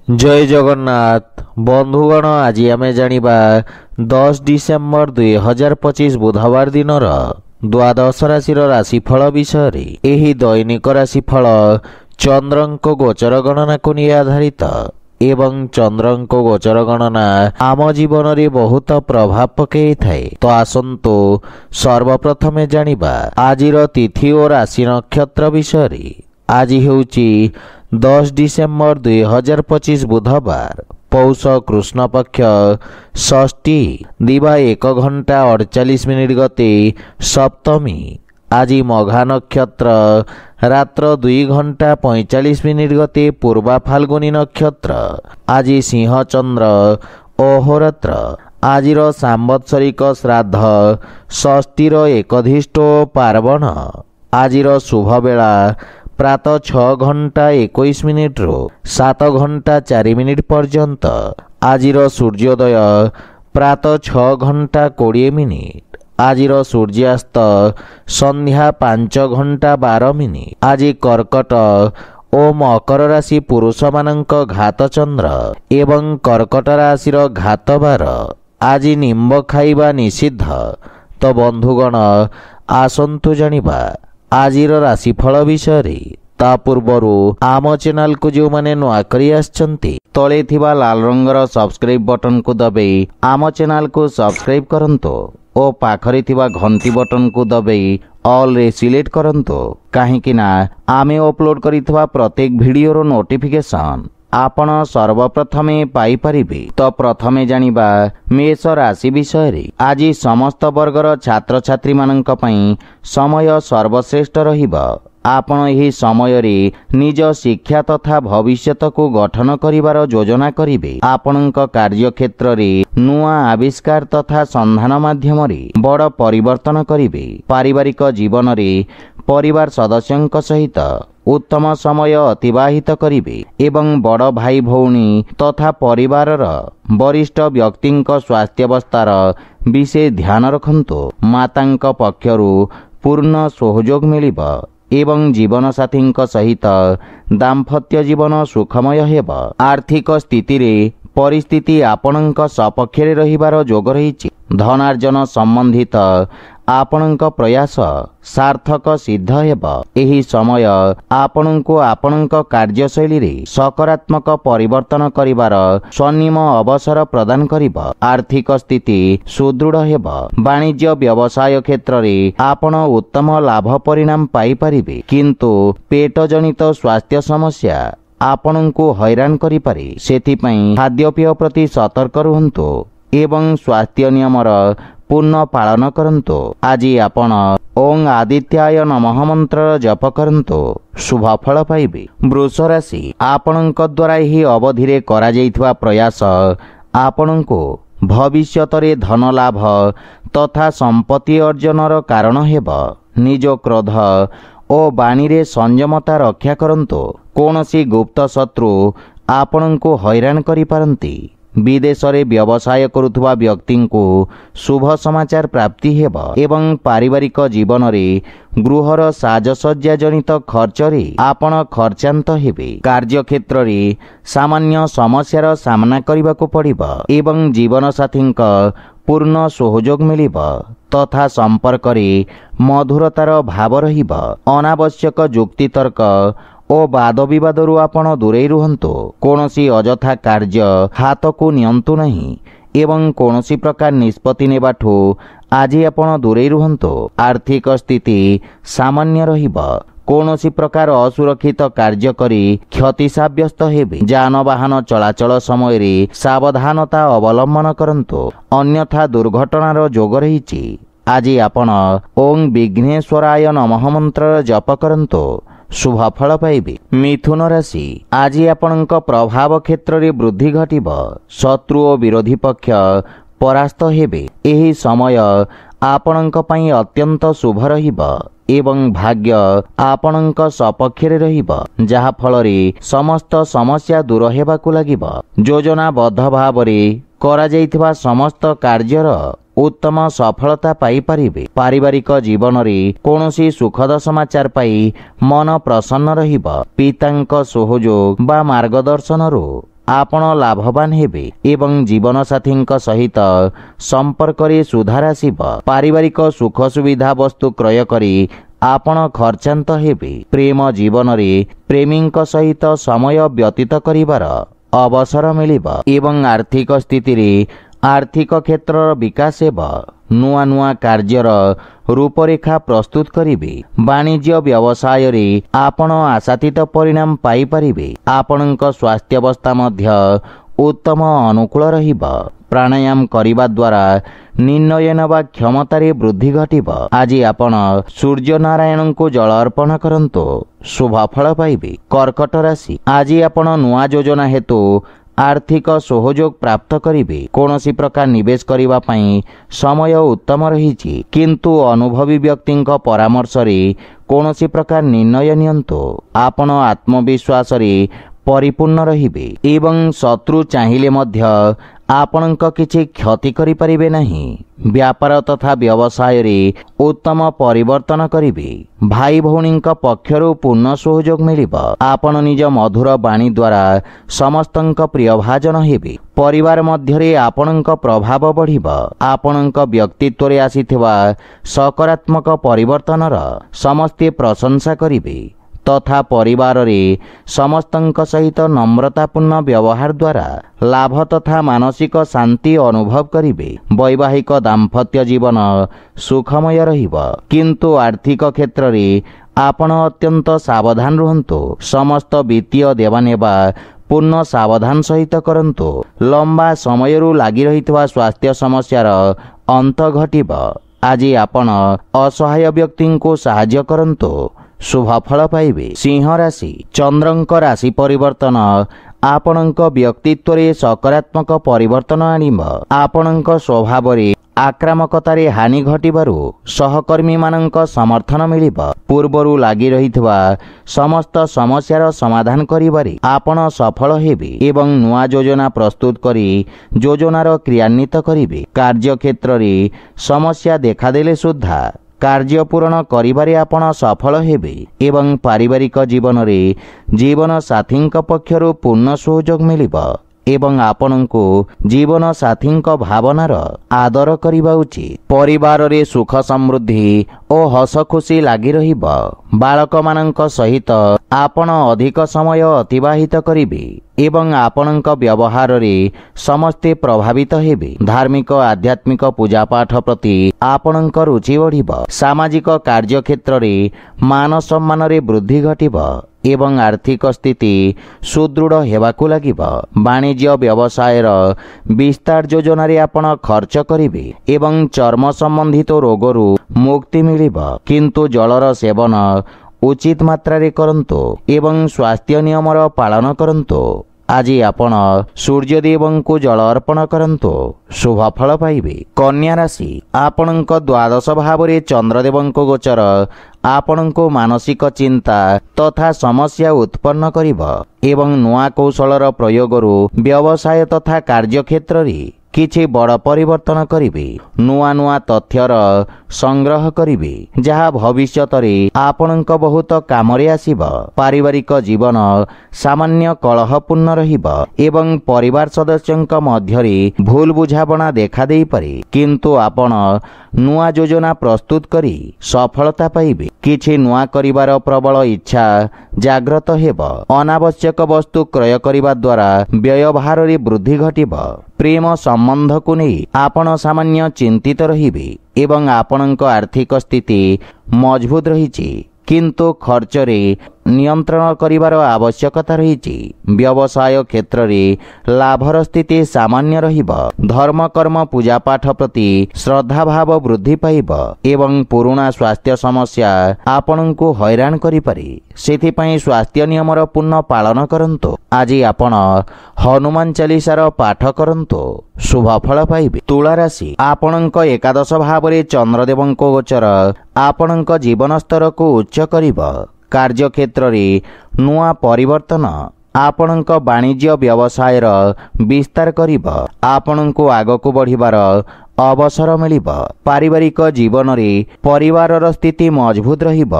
जय जगन्नाथ बंधुगण आज आम जानिबा 10 डिसेम्बर 2025 बुधवार दिन द्वादश राशि राशिफल विषय। एही दैनिक राशिफल चंद्रंक गोचर गणना को नहीं आधारित एवं चंद्रंक गोचर गणना आम जीवन में बहुत प्रभाव पकई थाए। तो आसंतु सर्वप्रथमे जानिबा आजिर तिथि और राशि नक्षत्र विषय। आज हेउची 10 डिसेम्बर 2025 बुधवार पौष कृष्ण पक्ष षष्ठी दिवा 1 घंटा 48 मिनिट गते सप्तमी। आज मघा नक्षत्र रात्र 2 घंटा 45 मिनिट गते पूर्वा फाल्गुनी नक्षत्र। आज सिंह चंद्र अहोरात्र। आजिर सांवत्सरिक श्राद्ध षष्ठीर एकधिष्ट पार्वण। आजिर शुभ बेला प्रातः 6 घंटा 21 मिनिट रू 7 घंटा 4 मिनिट पर्यंत। आजिर सूर्योदय प्रातः 6 घंटा 20 मिनिट। आजिर सूर्यास्त संध्या 5 घंटा 12 मिनिट। आज कर्कट और मकर राशि पुरुष मानक घात चंद्र एवं कर्कट राशि घात बार। आज निम्ब खाइबा निषिद्ध। तो बंधुगण आसंतु जानिबा आजिर राशिफल विषय। ता पूर्वर आम चैनल को जो माने नुआ करी आछंती तले थिबा लाल रंगर सब्सक्राइब बटन को दबे आम चैनल को सब्सक्राइब करंतो ओ पाखरे थिबा घंटी बटन को दबे ऑल रे सिलेक्ट करंतो। काहेकि ना आमे अपलोड करिथबा प्रत्येक वीडियो रो नोटिफिकेशन आपण सर्वप्रथमे पाई परिबे। तो प्रथमे जानिबा मेष राशि विषय। आज समस्त वर्गर छात्र छात्री माननक पई समय सर्वश्रेष्ठ रहिबा। आपण एही समय रे निज शिक्षा तथा भविष्यत को गठन करिवार योजना करिवे। आपणक कार्य क्षेत्र रे नुआ आविष्कार तथा संधान माध्यम रे बड़ परिवर्तन करिवे। पारिवारिक जीवन रे परिवार सदस्यंक सहित उत्तम समय अतिबाहित करिवे एवं बड़ भाई भौणी तथा परिवारर वरिष्ठ व्यक्तिंक स्वास्थ्यावस्थार विशेष ध्यान रखंतु। मातांक पक्षरु पूर्ण सहयोग मिलिब एवं जीवन साथींक सहित दाम्पत्य जीवन सुखमय हेब। आर्थिक स्थिति रे परिस्थिति आपणक सपक्षरे रहिबार योग रहिछि। धनार्जन संबंधित आपणक प्रयास सार्थक सिद्ध हेब। एही समय आपणको आपणक कार्यशैली रे सकारात्मक परिवर्तन करिवार स्वर्णिम अवसर प्रदान करिब। आर्थिक स्थिति सुदृढ़ हेब। वाणिज्य व्यवसाय क्षेत्र रे आपण उत्तम लाभ परिणाम पाई परिबे, किंतु पेट जनित स्वास्थ्य समस्या आपणको हैरान करि पारे। सेथिपई खाद्यपेय प्रति सतर्क रुहंतु एवं स्वास्थ्य नियमर पूर्ण पालन करंतु। आज आपण ओं आदित्याय नमः मंत्र जप करंतु, शुभ फल पाइबे। वृष राशि आपणक द्वारा ही अवधि रे करा जाइथवा प्रयास आपणको भविष्यत रे धन लाभ तथा संपत्ति अर्जनर कारण हेब। निज क्रोध ओ बाणी रे संयमता रक्षा करंतु। कोनसी गुप्त शत्रु आपणको हैरान करि पारंती। विदेश रे व्यवसाय करुथुवा व्यक्ति को शुभ समाचार प्राप्ति हेब एवं पारिवारिक जीवन रे गृहर साजसज्जा जनित खर्च रे आपण खर्चांत हेबे। कार्य क्षेत्र रे सामान्य समस्यार सामना करिबा को पड़िब एवं जीवन साथींक पूर्ण सहयोग मिलिब तथा संपर्क रे मधुरतार भाव रहिब। अनावश्यक जुक्ति तर्क ओ वाद विवादरू आपण दूरे रुहंतु। कोनसी अजथा कार्य हाथ को नियंतु नहीं एवं कोनसी प्रकार निष्पत्ति नेबाठू आज आपण दूरे रुहंतु। आर्थिक स्थिति सामान्य रहिब। कोनसी प्रकार असुरक्षित कार्य करी क्षति साब्यस्त हेबे। जानवाहन चलाचल समय रे सावधानता अवलंबन करंतु, अन्यथा दुर्घटनार योग रहिछि। आज आपण ओं विघ्नेश्वराय नमः मंत्र जप करंतु, शुभ फल पाइबे। मिथुन राशि आज आपणक प्रभाव क्षेत्र रे वृद्धि घटिब। शत्रु और विरोधी पक्ष परास्त हेबे। एही समय आपणक पई अत्यंत शुभ रहिब एवं भाग्य आपणक सपक्षरे रहिब, जहा फल रे समस्त समस्या दूर हेबाकु लागिब। योजनाबद्ध भाव रे करा जाइथिबा समस्त कार्यर उत्तम सफलता पाई पारिबे। पारिवारिक जीवन रे कोनोसी सुखद समाचार पाई मन प्रसन्न रहिब। पितांक सहयोग बा मार्गदर्शन रो आपण लाभवान हेबे एवं जीवनसाथी सहित संपर्क सुधार आसिब। पारिवारिक सुख सुविधा वस्तु क्रय करी आपण खर्चांत हेबे। प्रेम जीवन रे प्रेमी सहित समय व्यतीत करिवार अवसर मिलिब एवं आर्थिक स्थिति रे आर्थिक क्षेत्र विकास हेब। नुआ नुआ कार्यर रूपरेखा प्रस्तुत करिवे। वाणिज्य व्यवसाय रे आपण आशातीत परिणाम पाई परिबे। आपणक स्वास्थ्य अवस्था मध्य उत्तम अनुकूल रहिब। प्राणायाम करिबा द्वारा निर्णय नवा क्षमतारे वृद्धि घटिब। आज आपण सूर्य नारायण को जल अर्पण करंतु शुभ फल पाइबे। कर्कट राशि आज आपण नुआ योजना हेतु आर्थिक सहयोग प्राप्त करिवे। कोनोसी प्रकार निवेश करिवा पई समय उत्तम रहिछि, किंतु अनुभवी व्यक्ति परामर्श रे कोनोसी प्रकार निर्णय नियंतु। आपण आत्मविश्वास रे परिपूर्ण रहिबे एवं शत्रु चाहिले मध्य आपणक किछि क्षति करि परिबे नहीं। व्यापार तथा व्यवसाय रे उत्तम परिवर्तन करिवे। भाई भौणीक पक्षरु पूर्ण सहयोग मिलिब। आपण निज मधुर वाणी द्वारा समस्तंक प्रिय भाजन हेबे। परिवार मध्यरे आपणक प्रभाव बढ़िब। आपणक व्यक्तित्व रे आसीथिबा सकारात्मक परिवर्तनर समस्ते प्रशंसा करिवे तथा परिवार रे समस्तंक सहित नम्रतापूर्ण व्यवहार द्वारा लाभ तथा मानसिक शांति अनुभव करिवे। वैवाहिक दाम्पत्य जीवन सुखमय रहिब, किंतु आर्थिक क्षेत्र रे आपण अत्यंत सावधान रुहंतु। समस्त वित्तीय देवानेबा पूर्ण सावधान सहित करंतु। लंबा समयरु लागि रहितवा स्वास्थ्य समस्यार अंत घटिब। आज आपण असहाय व्यक्ति को सहाय्य करंतु शुभ फल पाइबे। सिंह राशि चंद्रंक राशि परिवर्तन आपणक व्यक्तित्व रे सकारात्मक परिवर्तन आनिब। आपणक स्वभाव रे आक्रामकतारे हानि घटिबारु सहकर्मी मानक समर्थन मिलिब। पूर्वरु लागि रहितवा समस्त समस्यार समाधान करिबारे आपण सफल हेबे एवं नुआ योजना प्रस्तुत करी योजनार क्रियान्वित करिवे। कार्य क्षेत्र रे समस्या देखादेले सुद्धा कार्य पूर्ण करिबारे आपण सफल हेबे एवं पारिवारिक जीवन रे जीवन साथी पक्षरु पूर्ण सहयोग मिलिब एवं आपणको जीवन साथी भावनार आदर करिबा उचित। परिवार रे सुख समृद्धि और हस खुशी लागि रहिब। बालक मानक सहित आपण अधिक समय अतिबाहित करिवे एवं आपणक व्यवहार रे समस्ते प्रभावित हेबे। धार्मिक आध्यात्मिक पूजा पाठ प्रति आपणक रुचि बढ़िब। सामाजिक कार्य क्षेत्र रे मान सम्मान रे वृद्धि घटिब एवं आर्थिक स्थिति सुदृढ़ हेबाकु लागिब। वाणिज्य व्यवसायर विस्तार योजना रे आपण खर्च करिवे एवं चर्म संबंधित रोगरु मुक्ति मिलिब, किंतु जलर सेवन उचित मात्रा रे करंतु एवं स्वास्थ्य नियमर पालन करंतु। आज आपण सूर्यदेव को जल अर्पण करंतु शुभ फल पाइबे। कन्या राशि आपणक द्वादश भाव रे चंद्रदेव गोचर आपणको मानसिक चिंता तथा समस्या उत्पन्न करिब एवं नुआ कौशलर प्रयोगरु व्यवसाय तथा कार्य क्षेत्र रे किछि बड़ परिवर्तन करिवे। नुआ नुआ तथ्यर संग्रह करिवे जहा भविष्यत रे आपणक बहुत कामरे आसीब। पारिवारिक जीवन सामान्य कलहपूर्ण रहिब एवं परिवार सदस्यंक मध्यरे भूल बुझाबणा देखा देई पारे, किंतु आपण नुआ योजना प्रस्तुत करी सफलता पाइबे। किछि नुआ करिवार प्रबल इच्छा जाग्रत हेब। अनावश्यक वस्तु क्रय करिबा द्वारा व्ययभार रे वृद्धि घटिब। प्रेम संबंध को नहीं आपण सामान्य चिंतित रहिबे एवं आपणक आर्थिक स्थिति मजबूत रहिछि, किंतु खर्च रे नियंत्रण करिवार आवश्यकता रहिछि। व्यवसाय क्षेत्र रे लाभर स्थिति सामान्य रहिब। धर्म कर्म पूजा पाठ प्रति श्रद्धा भाव वृद्धि पाइब एवं पुराना स्वास्थ्य समस्या आपणको हैरान करि पारे, सेथिपई स्वास्थ्य नियमर पूर्ण पालन करंतु। आज आपण हनुमान चालीसार पाठ करंतु शुभ फल पाइबे। तुला राशि आपणक एकादश भाव रे चंद्रदेवंको गोचर आपणक जीवन स्तर को उच्च करिब। कार्य क्षेत्र रे नुआ परिवर्तन आपणक वाणिज्य व्यवसायर विस्तार करिब। आपणको आगको बढ़िबार ଅବସର ମିଳିବ। ପାରିବାରିକ ଜୀବନରେ ପରିବାରର ସ୍ଥିତି ମଜବୁତ ରହିବ।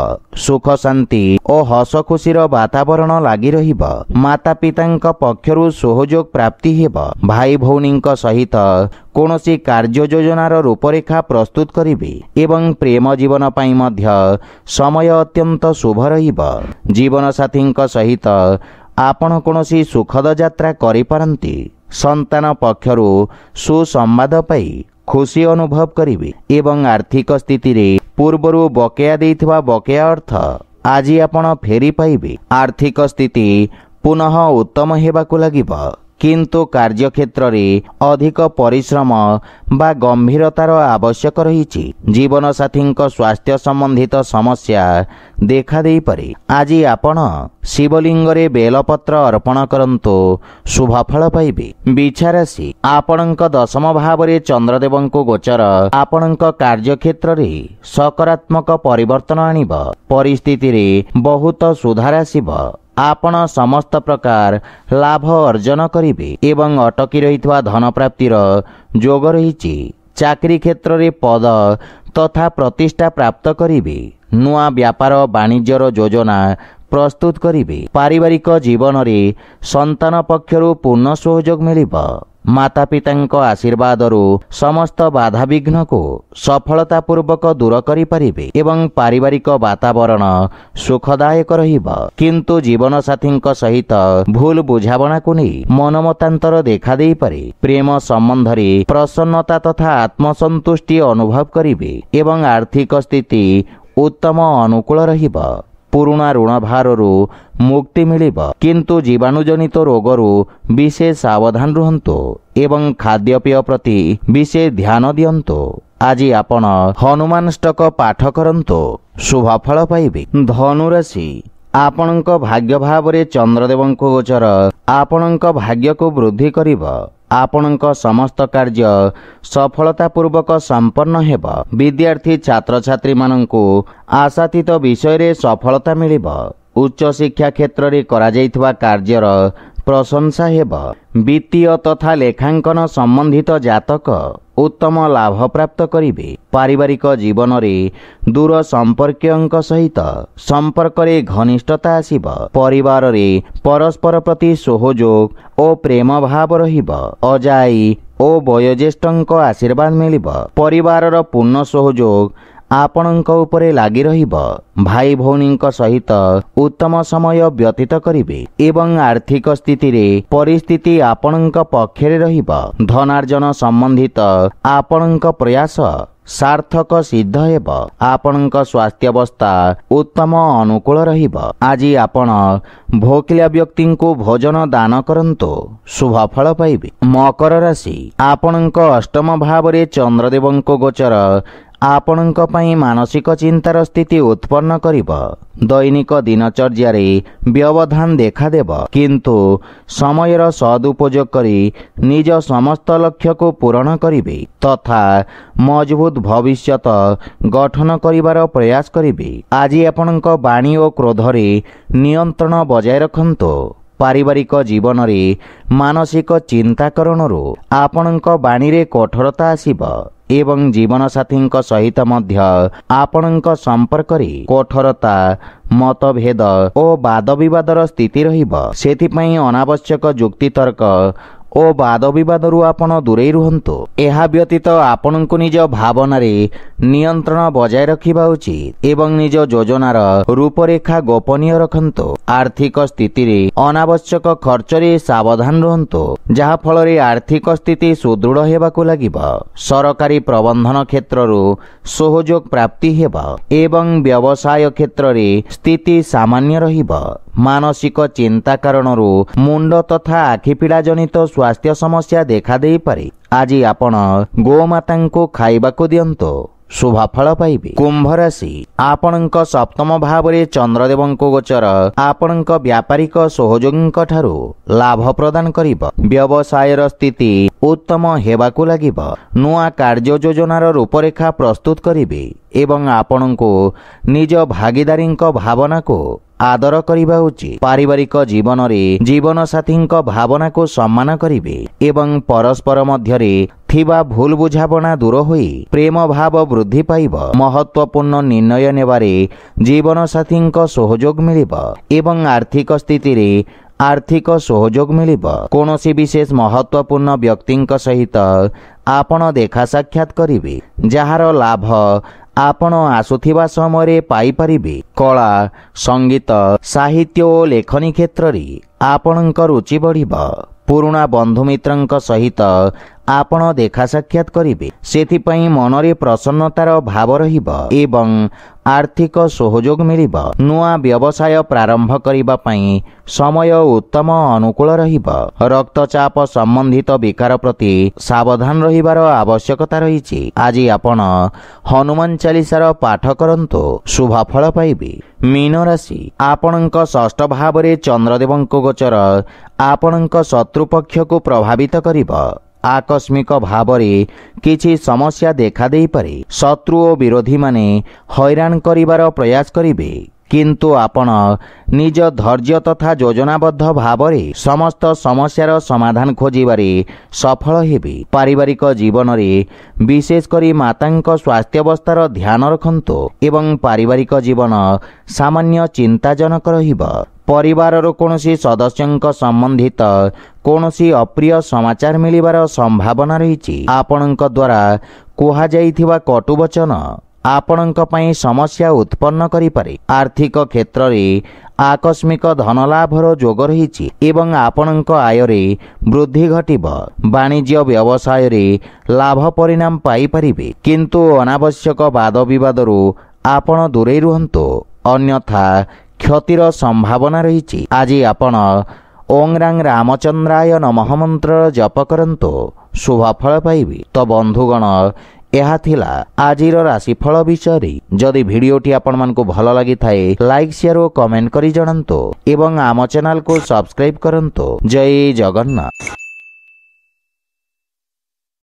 ସୁଖ ଶାନ୍ତି ଓ ହସ ଖୁସିର ବାତାବରଣ ଲାଗି ରହିବ। ମାତା ପିତାଙ୍କ ପକ୍ଷରୁ ସହଯୋଗ ପ୍ରାପ୍ତି ହେବ। ଭାଇ ଭଉଣୀଙ୍କ ସହିତ କୌଣସି କାର୍ଯ୍ୟ ଯୋଜନାର ରୂପରେଖା ପ୍ରସ୍ତୁତ କରିବେ ଏବଂ ପ୍ରେମ ଜୀବନ ପାଇଁ ମଧ୍ୟ ସମୟ ଅତ୍ୟନ୍ତ ଶୁଭ ରହିବ। ଜୀବନସାଥୀଙ୍କ ସହିତ ଆପଣ କୌଣସି ସୁଖଦ ଯାତ୍ରା କରିପାରନ୍ତି। ସନ୍ତାନ ପକ୍ଷରୁ ସୁସମ୍ବାଦ ପାଇ ଖୁସି ଅନୁଭବ କରିବେ ଏବଂ ଆର୍ଥିକ ସ୍ଥିତିରେ ପୂର୍ବରୁ ବକେୟା ଦେଇଥିବା ବକେୟା ଅର୍ଥ ଆଜି ଆପଣ ଫେରି ପାଇବେ। ଆର୍ଥିକ ସ୍ଥିତି ପୁନଃ ଉତ୍ତମ ହେବାକୁ ଲାଗିବ, କିନ୍ତୁ କାର୍ଯ୍ୟକ୍ଷେତ୍ରରେ ଅଧିକ ପରିଶ୍ରମ ବା ଗମ୍ଭୀରତାର ଆବଶ୍ୟକ ରହିଛି। ଜୀବନସାଥୀଙ୍କ ସ୍ୱାସ୍ଥ୍ୟ ସମ୍ବନ୍ଧିତ ସମସ୍ୟା ଦେଖାଦେଇପାରେ। ଆଜି ଆପଣ ଶିବଲିଙ୍ଗରେ ବେଲପତ୍ର ଅର୍ପଣ କରନ୍ତୁ, ଶୁଭଫଳ ପାଇବେ। ବିଛାରାଶି, ଆପଣଙ୍କ ଦଶମ ଭାବରେ ଚନ୍ଦ୍ରଦେବଙ୍କୁ ଗୋଚର ଆପଣଙ୍କ କାର୍ଯ୍ୟକ୍ଷେତ୍ରରେ ସକାରାତ୍ମକ ପରିବର୍ତ୍ତନ ଆଣିବ। ପରିସ୍ଥିତିରେ ବହୁତ ସୁଧାର ଆସିବ। ଆପଣ ସମସ୍ତ ପ୍ରକାର ଲାଭ ଅର୍ଜନ କରିବେ ଏବଂ ଅଟକି ରହିଥିବା ଧନ ପ୍ରାପ୍ତିର ଯୋଗ ରହିଛି। ଚାକିରୀ କ୍ଷେତ୍ରରେ ପଦ ତଥା ପ୍ରତିଷ୍ଠା ପ୍ରାପ୍ତ କରିବେ। ନୂଆ ବ୍ୟାପାର ବାଣିଜ୍ୟର ଯୋଜନା ପ୍ରସ୍ତୁତ କରିବେ। ପାରିବାରିକ ଜୀବନରେ ସନ୍ତାନ ପକ୍ଷରୁ ପୂର୍ଣ୍ଣ ସହଯୋଗ ମିଳିବ। ମାତା ପିତାଙ୍କ ଆଶୀର୍ବାଦରୁ ସମସ୍ତ ବାଧାବିଘ୍ନକୁ ସଫଳତାପୂର୍ବକ ଦୂର କରିପାରିବେ ଏବଂ ପାରିବାରିକ ବାତାବରଣ ସୁଖଦାୟକ ରହିବ। କିନ୍ତୁ ଜୀବନସାଥୀଙ୍କ ସହିତ ଭୁଲ ବୁଝାମଣାକୁ ନେଇ ମନମତାନ୍ତର ଦେଖାଦେଇପାରେ। ପ୍ରେମ ସମ୍ବନ୍ଧରେ ପ୍ରସନ୍ନତା ତଥା ଆତ୍ମସନ୍ତୁଷ୍ଟି ଅନୁଭବ କରିବେ ଏବଂ ଆର୍ଥିକ ସ୍ଥିତି ଉତ୍ତମ ଅନୁକୂଳ ରହିବ। ପୁରୁଣା ଋଣ ଭାରରୁ ମୁକ୍ତି ମିଳିବ, କିନ୍ତୁ ଜୀବାଣୁଜନିତ ରୋଗରୁ ବିଶେଷ ସାବଧାନ ରୁହନ୍ତୁ ଏବଂ ଖାଦ୍ୟପେୟ ପ୍ରତି ବିଶେଷ ଧ୍ୟାନ ଦିଅନ୍ତୁ। ଆଜି ଆପଣ ହନୁମାନଷ୍ଟକ ପାଠ କରନ୍ତୁ, ଶୁଭଫଳ ପାଇବେ। ଧନୁରାଶି, ଆପଣଙ୍କ ଭାଗ୍ୟ ଭାବରେ ଚନ୍ଦ୍ରଦେବଙ୍କ ଗୋଚର ଆପଣଙ୍କ ଭାଗ୍ୟକୁ ବୃଦ୍ଧି କରିବ। ଆପଣଙ୍କ ସମସ୍ତ କାର୍ଯ୍ୟ ସଫଳତାପୂର୍ବକ ସମ୍ପନ୍ନ ହେବ। ବିଦ୍ୟାର୍ଥୀ ଛାତ୍ରଛାତ୍ରୀମାନଙ୍କୁ ଆଶାତୀତ ବିଷୟରେ ସଫଳତା ମିଳିବ। ଉଚ୍ଚଶିକ୍ଷା କ୍ଷେତ୍ରରେ କରାଯାଇଥିବା କାର୍ଯ୍ୟର ପ୍ରଶଂସା ହେବ। ବିତ୍ତୀୟ ତଥା ଲେଖାଙ୍କନ ସମ୍ବନ୍ଧିତ ଜାତକ ଉତ୍ତମ ଲାଭ ପ୍ରାପ୍ତ କରିବେ। ପାରିବାରିକ ଜୀବନରେ ଦୂର ସମ୍ପର୍କୀୟଙ୍କ ସହିତ ସମ୍ପର୍କରେ ଘନିଷ୍ଠତା ଆସିବ। ପରିବାରରେ ପରସ୍ପର ପ୍ରତି ସହଯୋଗ ଓ ପ୍ରେମ ଭାବ ରହିବ। ଅଜାଇ ଓ ବୟୋଜ୍ୟେଷ୍ଠଙ୍କ ଆଶୀର୍ବାଦ ମିଳିବ। ପରିବାରର ପୂର୍ଣ୍ଣ ସହଯୋଗ ଆପଣଙ୍କ ଉପରେ ଲାଗି ରହିବ। ଭାଇ ଭଉଣୀଙ୍କ ସହିତ ଉତ୍ତମ ସମୟ ବ୍ୟତୀତ କରିବେ ଏବଂ ଆର୍ଥିକ ସ୍ଥିତିରେ ପରିସ୍ଥିତି ଆପଣଙ୍କ ପକ୍ଷରେ ରହିବ। ଧନାର୍ଜନ ସମ୍ବନ୍ଧିତ ଆପଣଙ୍କ ପ୍ରୟାସ ସାର୍ଥକ ସିଦ୍ଧ ହେବ। ଆପଣଙ୍କ ସ୍ୱାସ୍ଥ୍ୟାବସ୍ଥା ଉତ୍ତମ ଅନୁକୂଳ ରହିବ। ଆଜି ଆପଣ ଭୋକିଲା ବ୍ୟକ୍ତିଙ୍କୁ ଭୋଜନ ଦାନ କରନ୍ତୁ, ଶୁଭଫଳ ପାଇବେ। ମକର ରାଶି, ଆପଣଙ୍କ ଅଷ୍ଟମ ଭାବରେ ଚନ୍ଦ୍ରଦେବଙ୍କ ଗୋଚର ଆପଣଙ୍କ ପାଇଁ ମାନସିକ ଚିନ୍ତାର ସ୍ଥିତି ଉତ୍ପନ୍ନ କରିବ। ଦୈନିକ ଦିନଚର୍ଯ୍ୟାରେ ବ୍ୟବଧାନ ଦେଖାଦେବ, କିନ୍ତୁ ସମୟର ସଦୁପଯୋଗ କରି ନିଜ ସମସ୍ତ ଲକ୍ଷ୍ୟକୁ ପୂରଣ କରିବେ ତଥା ମଜବୁତ ଭବିଷ୍ୟତ ଗଠନ କରିବାର ପ୍ରୟାସ କରିବେ। ଆଜି ଆପଣଙ୍କ ବାଣୀ ଓ କ୍ରୋଧରେ ନିୟନ୍ତ୍ରଣ ବଜାୟ ରଖନ୍ତୁ। ପାରିବାରିକ ଜୀବନରେ ମାନସିକ ଚିନ୍ତା କାରଣରୁ ଆପଣଙ୍କ ବାଣୀରେ କଠୋରତା ଆସିବ ଏବଂ ଜୀବନସାଥୀଙ୍କ ସହିତ ମଧ୍ୟ ଆପଣଙ୍କ ସମ୍ପର୍କରେ କଠୋରତା, ମତଭେଦ ଓ ବାଦବିବାଦର ସ୍ଥିତି ରହିବ। ସେଥିପାଇଁ ଅନାବଶ୍ୟକ ଯୁକ୍ତିତର୍କ ଓ ବାଦବିବାଦରୁ ଆପଣ ଦୂରେଇ ରୁହନ୍ତୁ। ଏହା ବ୍ୟତୀତ ଆପଣଙ୍କୁ ନିଜ ଭାବନାରେ ନିୟନ୍ତ୍ରଣ ବଜାୟ ରଖିବା ଉଚିତ ଏବଂ ନିଜ ଯୋଜନାର ରୂପରେଖା ଗୋପନୀୟ ରଖନ୍ତୁ। ଆର୍ଥିକ ସ୍ଥିତିରେ ଅନାବଶ୍ୟକ ଖର୍ଚ୍ଚରେ ସାବଧାନ ରୁହନ୍ତୁ, ଯାହାଫଳରେ ଆର୍ଥିକ ସ୍ଥିତି ସୁଦୃଢ଼ ହେବାକୁ ଲାଗିବ। ସରକାରୀ ପ୍ରବନ୍ଧନ କ୍ଷେତ୍ରରୁ ସହଯୋଗ ପ୍ରାପ୍ତି ହେବ ଏବଂ ବ୍ୟବସାୟ କ୍ଷେତ୍ରରେ ସ୍ଥିତି ସାମାନ୍ୟ ରହିବ। ମାନସିକ ଚିନ୍ତା କାରଣରୁ ମୁଣ୍ଡ ତଥା ଆଖିପିଡ଼ା ଜନିତ ସ୍ୱାସ୍ଥ୍ୟ ସମସ୍ୟା ଦେଖାଦେଇପାରେ। ଆଜି ଆପଣ ଗୋମାତାଙ୍କୁ ଖାଇବାକୁ ଦିଅନ୍ତୁ, ଶୁଭଫଳ ପାଇବେ। କୁମ୍ଭ ରାଶି, ଆପଣଙ୍କ ସପ୍ତମ ଭାବରେ ଚନ୍ଦ୍ରଦେବଙ୍କ ଗୋଚର ଆପଣଙ୍କ ବ୍ୟାପାରିକ ସହଯୋଗୀଙ୍କ ଠାରୁ ଲାଭ ପ୍ରଦାନ କରିବ। ବ୍ୟବସାୟର ସ୍ଥିତି ଉତ୍ତମ ହେବାକୁ ଲାଗିବ। ନୂଆ କାର୍ଯ୍ୟ ଯୋଜନାର ରୂପରେଖା ପ୍ରସ୍ତୁତ କରିବେ ଏବଂ ଆପଣଙ୍କୁ ନିଜ ଭାଗିଦାରୀଙ୍କ ଭାବନାକୁ आदर करिबा उचित। पारिवारिक जीवन रे जीवन साथींक भावना को सम्मान करिवे एवं परस्पर मध्यरे थिबा भूल बुझाबना दूर होई प्रेम भाव वृद्धि पाइब। महत्वपूर्ण निर्णय नेबारे जीवन साथींक सहयोग मिलिब एवं आर्थिक स्थिति रे आर्थिक सहयोग मिलिब। कोनोसी विशेष महत्वपूर्ण व्यक्तिंक सहित आपण देखा साक्षात करिवे जहार लाभ आपण आसुथिबा समय पाई परिबे। कला संगीत साहित्य और लेखनी क्षेत्र रे आपणक रुचि बढ़िब। पुरुणा बंधु मित्रंक सहित आपण देखा साक्षात करिवे सेथिपई मनरे प्रसन्नतार भाव रहिब एवं आर्थिक सहयोग मिलिब। नुआ व्यवसाय प्रारंभ करिबा पई समय उत्तम अनुकूल रहिब। रक्तचाप संबंधित विकार प्रति सावधान रहिबार आवश्यकता रहिछि। आज आपण हनुमान चालीसार पाठ करंतो शुभ फल पाइबे। मीन राशि आपणक षष्ठ भाव रे चंद्रदेवंक गोचर आपणक शत्रु पक्ष को प्रभावित करिब। आकस्मिक भाव रे किछि समस्या देखा देई पारे। शत्रु और विरोधी माने हैरान करिवार प्रयास करिवे किंतु आपण निज धैर्य तथा योजनाबद्ध भाव रे समस्त समस्यार समाधान खोजिबारे सफल हेबे। पारिवारिक जीवन रे विशेष करी मातांक स्वास्थ्यावस्थार ध्यान रखंतो एवं पारिवारिक जीवन सामान्य चिंताजनक रहिब। परिवार कोनोसी सदस्यंक संबंधित कोनोसी अप्रिय समाचार मिलिबार संभावना रहिछि। आपणक द्वारा कुहा जाइथिबा कटुवचन आपणक पई समस्या उत्पन्न करि पारे। आर्थिक क्षेत्र रे आकस्मिक धन लाभर जोग रहिछि एवं आपणक आय रे वृद्धि घटिब। वाणिज्य व्यवसाय रे लाभ परिणाम पाई परिबे किंतु अनावश्यक वाद विवादरू आपण दूरे रुहंतो अन्यथा क्षतिर संभावना रहिछि। आज आपण ओं रां रामचंद्राय नमः मंत्र जप करंतो शुभ फल पाइबे। तो बंधुगण यह थिला आजिर राशिफल विषय। जदि भिडियोटी आपण मानकु भल लागि थाए लाइक शेयर और कमेंट करी जणांतो एवं आम चैनल को सब्सक्राइब करंतो। जय जगन्नाथ।